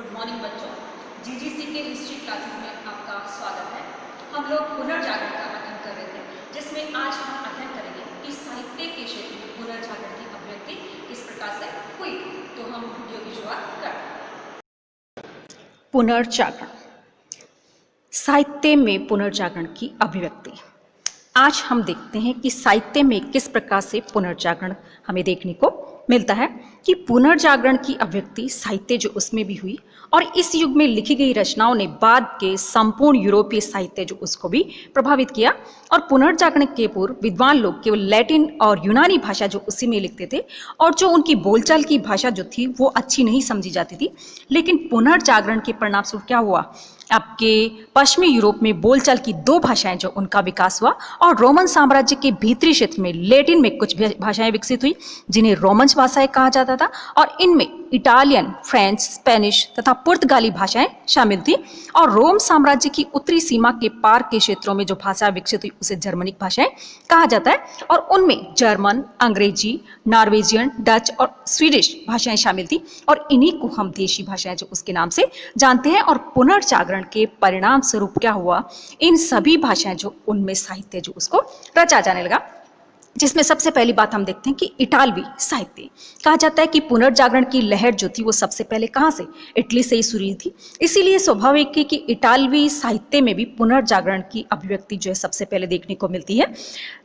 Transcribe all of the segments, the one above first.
Good morning बच्चों, GGC के history classes में आपका स्वागत है। हम लोग पुनर्जागरण का अध्ययन कर रहे थे, जिसमें आज हम अध्ययन करेंगे कि साहित्य के क्षेत्र में पुनर्जागरण की अभिव्यक्ति किस प्रकार से हुई। तो हम वीडियो की शुरुआत करते हैं। पुनर्जागरण, साहित्य में पुनर्जागरण की अभिव्यक्ति। आज हम देखते हैं कि साहित्य में किस प्रकार से पुनर्जागरण हमें देखने को मिलता है कि पुनर्जागरण की अभिव्यक्ति साहित्य जो उसमें भी हुई और इस युग में लिखी गई रचनाओं ने बाद के संपूर्ण यूरोपीय साहित्य जो उसको भी प्रभावित किया। और पुनर्जागरण के पूर्व विद्वान लोग केवल लैटिन और यूनानी भाषा जो उसी में लिखते थे और जो उनकी बोलचाल की भाषा जो थी वो अच्छी नहीं समझी जाती थी। लेकिन पुनर्जागरण के परिणाम स्वरूप क्या हुआ, आपके पश्चिमी यूरोप में बोलचाल की दो भाषाएं जो उनका विकास हुआ और रोमन साम्राज्य के भीतरी क्षेत्र में लैटिन में कुछ भाषाएं विकसित हुई जिन्हें रोमन्स भाषाएं कहा जाता था और इनमें इटालियन, फ्रेंच, स्पेनिश तथा पुर्तगाली भाषाएं शामिल थी। और रोम साम्राज्य की उत्तरी सीमा के पार के क्षेत्रों में जो भाषा विकसित हुई उसे जर्मनिक भाषाएं कहा जाता है और उनमें जर्मन, अंग्रेजी, नॉर्वेजियन, डच और स्वीडिश भाषाएं शामिल थी और इन्हीं को हम देशी भाषाएं जो उसके नाम से जानते हैं। और पुनर्जागरण के परिणाम स्वरूप क्या हुआ, इन सभी भाषाएं जो उनमें साहित्य जो उसको रचा जाने लगा, जिसमें सबसे पहली बात हम देखते हैं कि इटालवी साहित्य। कहा जाता है कि पुनर्जागरण की लहर जो थी वो सबसे पहले कहाँ से, इटली से ही शुरू हुई थी। इसीलिए स्वाभाविक है कि इटालवी साहित्य में भी पुनर्जागरण की अभिव्यक्ति जो है सबसे पहले देखने को मिलती है।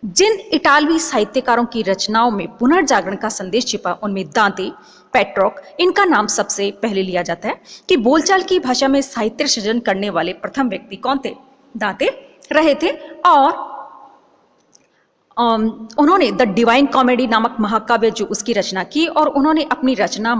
जिन इटालवी साहित्यकारों की रचनाओं में पुनर्जागरण का संदेश छिपा उनमें दांते, पेट्रोक, इनका नाम सबसे पहले लिया जाता है कि बोलचाल की भाषा में साहित्य सृजन करने वाले प्रथम व्यक्ति कौन थे, दांते रहे थे। और उन्होंने द डिवाइन कॉमेडी नामक महाकाव्य जो उसकी रचना की और उन्होंने अपनी रचना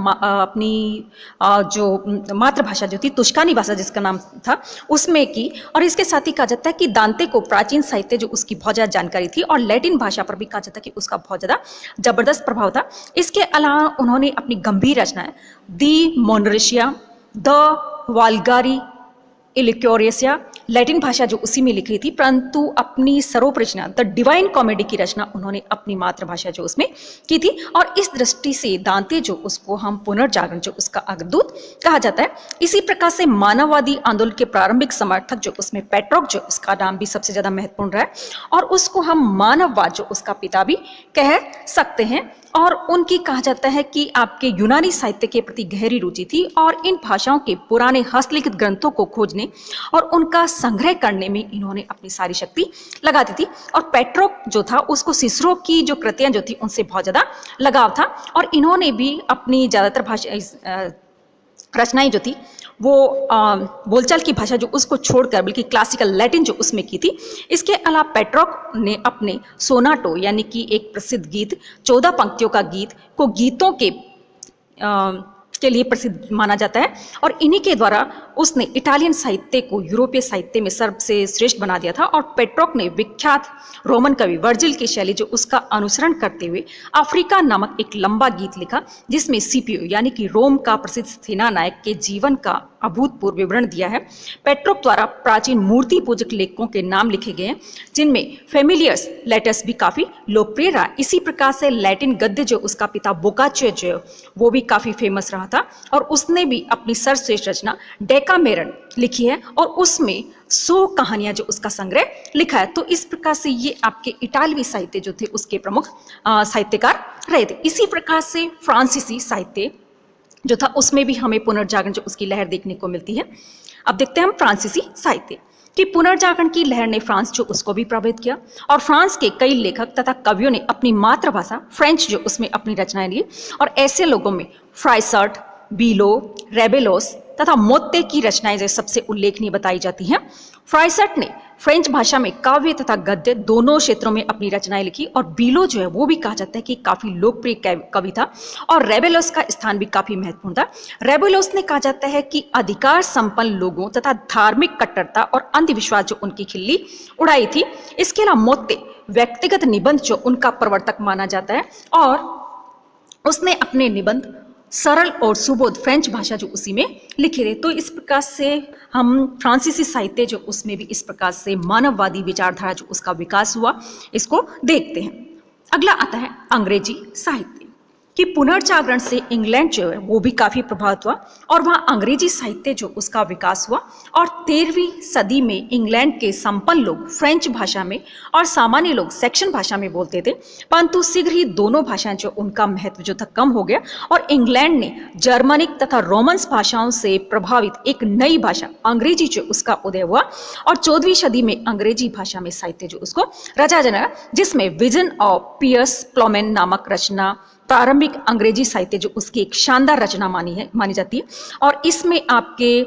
जो मातृभाषा जो थी तुस्कानी भाषा जिसका नाम था उसमें की। और इसके साथ ही कहा जाता है कि दांते को प्राचीन साहित्य जो उसकी बहुत ज़्यादा जानकारी थी और लैटिन भाषा पर भी कहा जाता है कि उसका बहुत ज़्यादा जबरदस्त प्रभाव था। इसके अलावा उन्होंने अपनी गंभीर रचनाएं दी मोनरेशिया, द वाल्गारी इलिक्योरियसिया लैटिन भाषा जो उसी में लिखी थी, परंतु अपनी सर्वोपरि रचना द डिवाइन कॉमेडी की रचना उन्होंने अपनी मातृभाषा जो उसमें की थी। और इस दृष्टि से दांते जो उसको हम पुनर्जागरण जो उसका अग्रदूत कहा जाता है। इसी प्रकार से मानववादी आंदोलन के प्रारंभिक समर्थक जो उसमें पेट्रोक जो उसका नाम भी सबसे ज्यादा महत्वपूर्ण रहा है और उसको हम मानववाद जो उसका पिता भी कह सकते हैं। और उनकी कहा जाता है कि आपके यूनानी साहित्य के प्रति गहरी रुचि थी और इन भाषाओं के पुराने हस्तलिखित ग्रंथों को खोजने और उनका संग्रह करने में इन्होंने अपनी सारी शक्ति लगा दी थी। और पेट्रोक जो था उसको सिसरो की जो कृतियां जो थी उनसे बहुत ज्यादा लगाव था और इन्होंने भी अपनी ज्यादातर भाषा रचनाएं जो थी वो बोलचाल की भाषा जो उसको छोड़कर बल्कि क्लासिकल लैटिन जो उसमें की थी। इसके अलावा पेट्रोक ने अपने सोनाटो यानी कि एक प्रसिद्ध गीत 14 पंक्तियों का गीत को गीतों के लिए प्रसिद्ध माना जाता है और इन्हीं के द्वारा उसने इटालियन साहित्य को यूरोपीय साहित्य में सबसे श्रेष्ठ बना दिया था। और पेट्रोक ने विख्यात रोमन कवि वर्जिल की शैली जो उसका अनुसरण करते हुए अफ्रीका नामक एक लंबा गीत लिखा जिसमें सीपीओ यानी कि रोम का प्रसिद्ध सेना नायक के जीवन का अभूतपूर्व विवरण दिया है। पेट्रोक द्वारा प्राचीन मूर्ति पूजक लेखकों के नाम लिखे गए हैं जिनमें फेमिलियर्स लेटर्स भी काफी लोकप्रिय रहा। इसी प्रकार से लैटिन गद्य जो उसका पिता बोकाचियो जो वो भी काफी फेमस रहा था और उसने भी अपनी सर्वश्रेष्ठ रचना डेकामेरन लिखी है और उसमें 100 कहानियां जो उसका संग्रह लिखा है। तो इस प्रकार से ये आपके इटालवी साहित्य जो थे उसके प्रमुख साहित्यकार रहे थे। इसी प्रकार से फ्रांसीसी साहित्य जो था उसमें भी हमें पुनर्जागरण जो उसकी लहर देखने को मिलती है। अब देखते हैं हम फ्रांसीसी साहित्य कि पुनर्जागरण की लहर ने फ्रांस जो उसको भी प्रभावित किया और फ्रांस के कई लेखक तथा कवियों ने अपनी मातृभाषा फ्रेंच जो उसमें अपनी रचनाएं ली और ऐसे लोगों में फ्राइसर्ट, बीलो, रेबेलोस तथा मोत्ते की रचनाएं जो सबसे उल्लेखनीय बताई जाती हैं। फ्राइसर्ट ने फ्रेंच भाषा में काव्य तथा गद्य दोनों क्षेत्रों में अपनी रचनाएं लिखी और बीलो जो है वो भी कहा जाता है कि काफी लोकप्रिय कवि था और रेबेलोस का स्थान भी काफी महत्वपूर्ण था। रेबेलोस ने कहा जाता है कि अधिकार संपन्न लोगों तथा धार्मिक कट्टरता और अंधविश्वास जो उनकी खिल्ली उड़ाई थी। इसके अलावा मोत्ते व्यक्तिगत निबंध जो उनका प्रवर्तक माना जाता है और उसने अपने निबंध सरल और सुबोध फ्रेंच भाषा जो उसी में लिखे थे। तो इस प्रकार से हम फ्रांसीसी साहित्य जो उसमें भी इस प्रकार से मानववादी विचारधारा जो उसका विकास हुआ इसको देखते हैं। अगला आता है अंग्रेजी साहित्य। कि पुनर्जागरण से इंग्लैंड जो है वो भी काफ़ी प्रभावित हुआ और वहाँ अंग्रेजी साहित्य जो उसका विकास हुआ और 13वीं सदी में इंग्लैंड के संपन्न लोग फ्रेंच भाषा में और सामान्य लोग सेक्शन भाषा में बोलते थे, परंतु शीघ्र ही दोनों भाषाएं जो उनका महत्व जो था कम हो गया और इंग्लैंड ने जर्मनिक तथा रोमन्स भाषाओं से प्रभावित एक नई भाषा अंग्रेजी जो उसका उदय हुआ और 14वीं सदी में अंग्रेजी भाषा में साहित्य जो उसको रचा जाने लगा, जिसमें विजन ऑफ पियर्स प्लोमेन नामक रचना प्रारंभिक अंग्रेजी साहित्य जो उसकी एक शानदार रचना मानी जाती है और इसमें आपके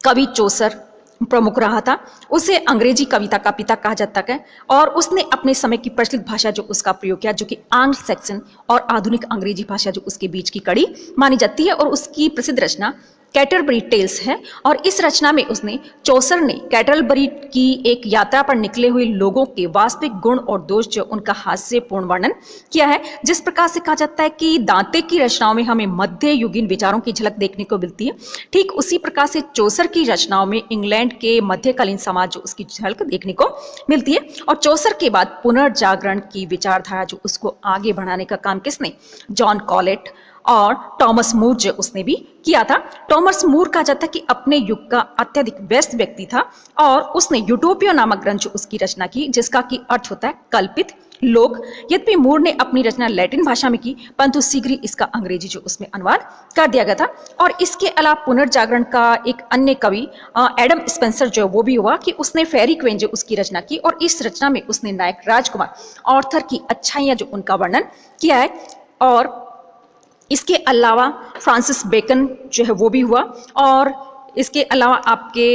कवि चौसर प्रमुख रहा था। उसे अंग्रेजी कविता का पिता कहा जाता है और उसने अपने समय की प्रचलित भाषा जो उसका प्रयोग किया, जो कि एंग्लो सैक्सन और आधुनिक अंग्रेजी भाषा जो उसके बीच की कड़ी मानी जाती है और उसकी प्रसिद्ध रचना कैटरबरी टेल्स है और इस रचना में उसने चौसर ने कैटरबरी की एक यात्रा पर निकले हुए लोगों के वास्तविक गुण और दोष जो उनका हास्यपूर्ण वर्णन किया है। जिस प्रकार से कहा जाता है कि दांते की रचनाओं में हमें मध्ययुगीन विचारों की झलक देखने को मिलती है, ठीक उसी प्रकार से चौसर की रचनाओं में इंग्लैंड के मध्यकालीन समाज जो उसकी झलक देखने को मिलती है। और चौसर के बाद पुनर्जागरण की विचारधारा जो उसको आगे बढ़ाने का काम किसने, जॉन कॉलेट और टॉमस मूर जो उसने भी किया था। टॉमस मूर कहा जाता है कि अपने युग का अत्यधिक व्यस्त व्यक्ति था और उसने यूटोपिया नामक ग्रंथ जो उसकी रचना की, जिसका की अर्थ होता है कल्पित लोक। यद्यपि मूर ने अपनी रचना लैटिन भाषा में की, परंतु शीघ्र ही इसका अंग्रेजी जो उसमें अनुवाद कर दिया गया था। और इसके अलावा पुनर्जागरण का एक अन्य कवि एडम स्पेंसर जो वो भी हुआ कि उसने फेरी क्वीन जो उसकी रचना की और इस रचना में उसने नायक राजकुमार ऑर्थर की अच्छाइयां जो उनका वर्णन किया है। और इसके अलावा फ्रांसिस बेकन जो है वो भी हुआ और इसके अलावा आपके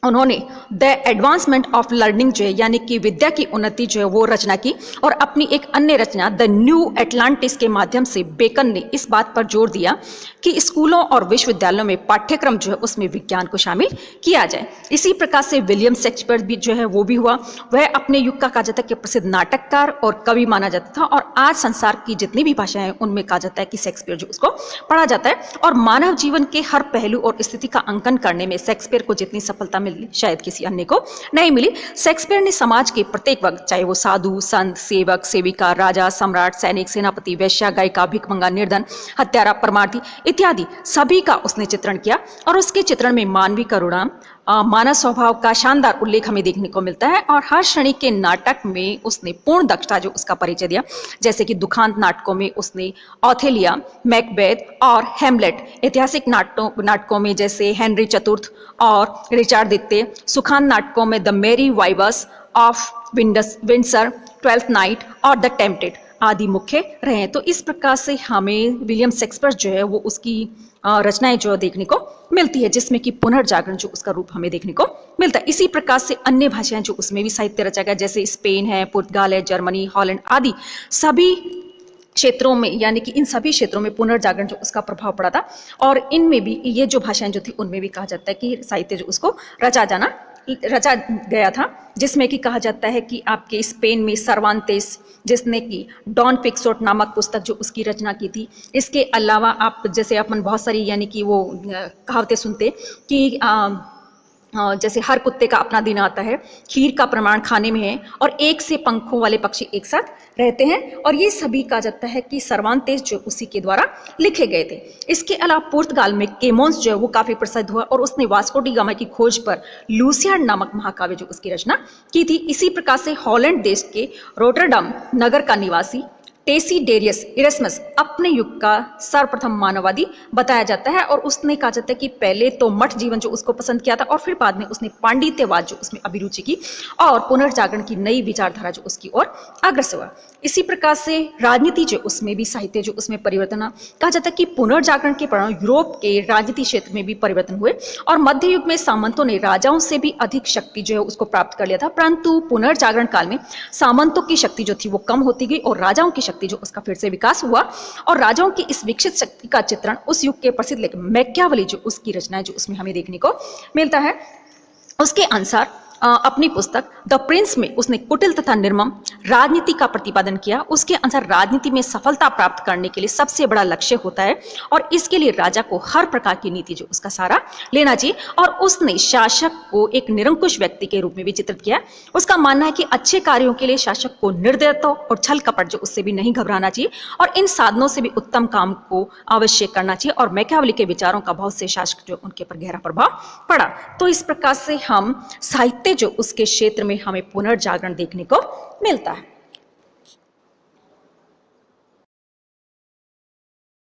उन्होंने द एडवांसमेंट ऑफ लर्निंग जो है यानी कि विद्या की उन्नति जो है वो रचना की और अपनी एक अन्य रचना द न्यू एटलांटिस के माध्यम से बेकन ने इस बात पर जोर दिया कि स्कूलों और विश्वविद्यालयों में पाठ्यक्रम जो है उसमें विज्ञान को शामिल किया जाए। इसी प्रकार से विलियम शेक्सपियर भी जो है वो भी हुआ। वह अपने युग का कहा जाता है कि प्रसिद्ध नाटककार और कवि माना जाता था और आज संसार की जितनी भी भाषाएं हैं उनमें कहा जाता है कि शेक्सपियर जो उसको पढ़ा जाता है। और मानव जीवन के हर पहलू और स्थिति का अंकन करने में शेक्सपियर को जितनी सफलता शायद किसी अन्य को नहीं मिली। शेक्सपियर ने समाज के प्रत्येक वर्ग, चाहे वो साधु, संत, सेवक, सेविका, राजा, सम्राट, सैनिक, सेनापति, वेश्या, गायिका, भिखमंगा, निर्धन, हत्यारा, परमार्थी इत्यादि सभी का उसने चित्रण किया और उसके चित्रण में मानवीय करुणा, मानव स्वभाव का शानदार उल्लेख हमें देखने को मिलता है। और हर श्रेणी के नाटक में उसने पूर्ण दक्षता जो उसका परिचय दिया, जैसे कि दुखांत नाटकों में उसने ऑथेलिया, मैकबेथ और हेमलेट, ऐतिहासिक नाटकों में जैसे हेनरी चतुर्थ और रिचार्ड द्वितीय, सुखांत नाटकों में द मेरी वाइवर्स ऑफ विंडसर, ट्वेल्थ नाइट और द टेम्पटेड आदि मुख्य रहे हैं। तो इस प्रकार से हमें विलियम शेक्सपियर जो है वो उसकी रचनाएं जो देखने को मिलती है, जिसमें कि पुनर्जागरण जो उसका रूप हमें देखने को मिलता है। इसी प्रकार से अन्य भाषाएं जो उसमें भी साहित्य रचा गया, जैसे स्पेन है, पुर्तगाल है, जर्मनी, हॉलैंड आदि सभी क्षेत्रों में, यानी कि इन सभी क्षेत्रों में पुनर्जागरण जो उसका प्रभाव पड़ा था। और इनमें भी ये जो भाषाएं जो थी उनमें भी कहा जाता है कि साहित्य जो उसको रचा गया था, जिसमें कि कहा जाता है कि आपके स्पेन में सर्वांतेस जिसने कि डॉन क्विक्सोट नामक पुस्तक जो उसकी रचना की थी। इसके अलावा आप जैसे अपन बहुत सारी यानी कि वो कहावतें सुनते कि जैसे हर कुत्ते का अपना दिन आता है, खीर का प्रमाण खाने में है और एक से पंखों वाले पक्षी एक साथ रहते हैं। और ये सभी कहा जाता है कि सर्वांतेस जो उसी के द्वारा लिखे गए थे। इसके अलावा पुर्तगाल में केमोन्स जो है वो काफी प्रसिद्ध हुआ और उसने वास्को डी गामा की खोज पर लूसियाड नामक महाकाव्य जो उसकी रचना की थी। इसी प्रकार से हॉलैंड देश के रोटरडम नगर का निवासी टेसीडेरियस इरेस्मस अपने युग का सर्वप्रथम मानववादी बताया जाता है और उसने कहा जाता है कि पहले तो मठ जीवन जो उसको पसंद किया था और फिर बाद में उसने पांडित्यवाद जो उसमें अभिरुचि की और पुनर्जागरण की नई विचारधारा जो उसकी ओर अग्रसर हुआ। इसी प्रकार से राजनीति जो उसमें भी साहित्य जो उसमें परिवर्तन कहा जाता है कि पुनर्जागरण के परिणाम यूरोप के राजनीति क्षेत्र में भी परिवर्तन हुए और मध्य युग में सामंतों ने राजाओं से भी अधिक शक्ति जो है उसको प्राप्त कर लिया था, परंतु पुनर्जागरण काल में सामंतों की शक्ति जो थी वो कम होती गई और राजाओं की शक्ति जो उसका फिर से विकास हुआ। और राजाओं की इस विकसित शक्ति का चित्रण उस युग के प्रसिद्ध लेखक मैकियावेली जो उसकी रचनाएं जो उसमें हमें देखने को मिलता है। उसके अनुसार अपनी पुस्तक द प्रिंस में उसने कुटिल तथा निर्मम राजनीति का प्रतिपादन किया। उसके अनुसार राजनीति में सफलता प्राप्त करने के लिए सबसे बड़ा लक्ष्य होता है और इसके लिए राजा को हर प्रकार की नीति जो उसका सहारा लेना चाहिए। और उसने शासक को एक निरंकुश व्यक्ति के रूप में भी चित्रित किया। उसका मानना है कि अच्छे कार्यों के लिए शासक को निर्दयता और छल कपट जो उससे भी नहीं घबराना चाहिए और इन साधनों से भी उत्तम काम को अवश्य करना चाहिए। और मैकियावेली के विचारों का बहुत से शासक जो उनके पर गहरा प्रभाव पड़ा। तो इस प्रकार से हम साहित्य जो उसके क्षेत्र में हमें पुनर्जागरण देखने को मिलता है।